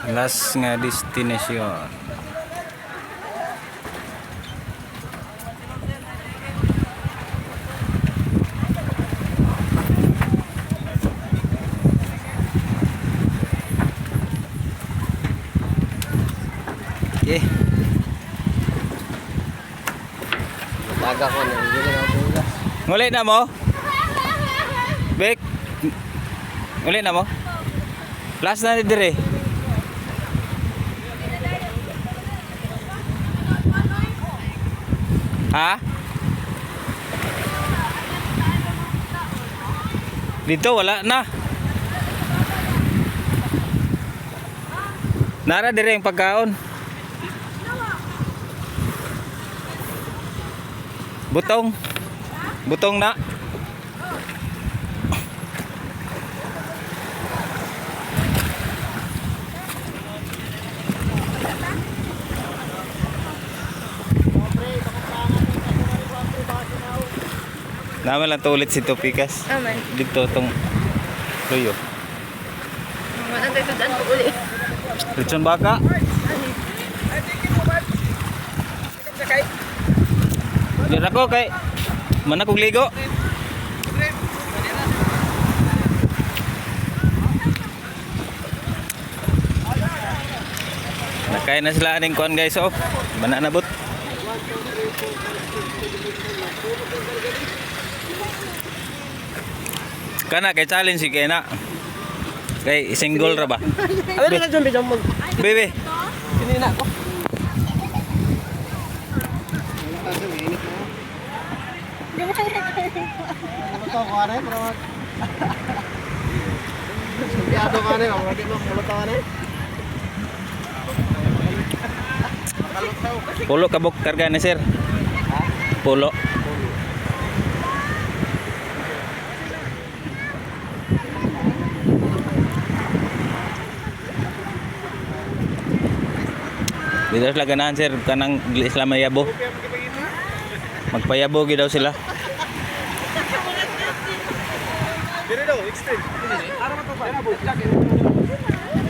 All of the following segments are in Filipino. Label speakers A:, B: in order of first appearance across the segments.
A: Last nga destination. Okay.
B: Taga ko na.
A: Ngulit na mo? Bek. Ngulit na mo? Last na ni dire. Ha? Dito wala na. Nara dire yung pagkaon. Butong. Butong na. Naman lang to ulit si Topikas.
C: Aman.
A: Dito tong tuyo.
C: Ano tayo tudaan ko ulit?
A: Lechon baka. Dira ko kay mana kong ligo. Nakain na sila aning kuan guys, oh. Bana nabot. Kana kay challenge si kay na. Kay single ra ba?
B: Abi na jombe jom.
A: Bebe.
B: Sini na ko. Ano ko are bro? Subyado ka rin, ang lagi mo mulot ka rin.
A: Pulo kabok karga ni sir. Pulo. Dito sila ganahan sir kanang Islam mayabo. Magpayabo gid daw sila.
B: Dire daw, extreme. Ara man to ba?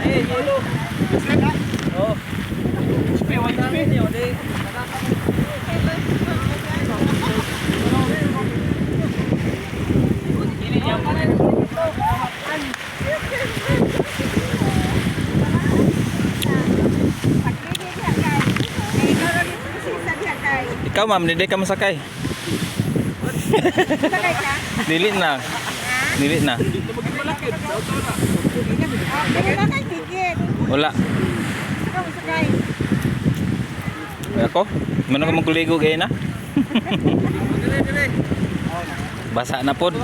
B: Eh, yelo. Extreme ka? Oh. Extreme one time ni ode. Ini yang paling
A: Ikaw ma'am, hindi ka masakay.
C: Sakay ka?
A: Dili na. Dili na.
C: Wala kang ticket.
A: Wala.
C: Ikaw masakay.
A: Ako? Mano ka magkuligo gaya na? Basa na pod.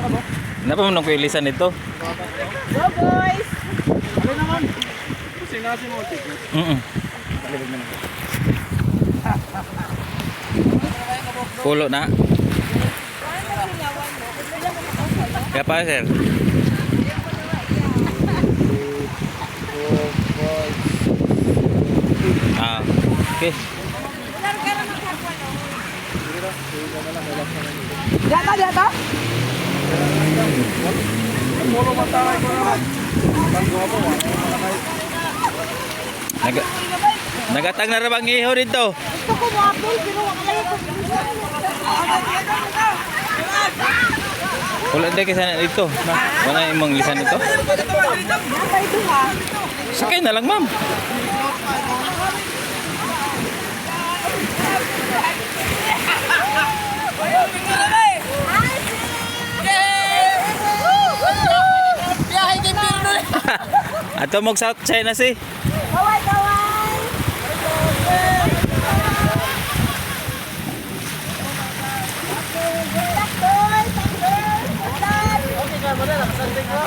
A: Napa mo nang kuilisan ito?
C: Go boys!
B: Ano naman? Sinasi mo ticket.
A: Pulo na. Kaya pa sir? Ah, okay.
C: Data, data?
B: Molo matay ko naman.
A: Nagatag na rabang iho dito.
C: Gusto ko mo apple, pero wala kayo kung
A: Wala din kasi dito. Wala imong lisan ito.
C: Data ito ha.
A: Sakay na lang ma'am. Ato mong South China Sea.
C: Kaway, kaway!
B: Okay ka mo na, nakasanding ko.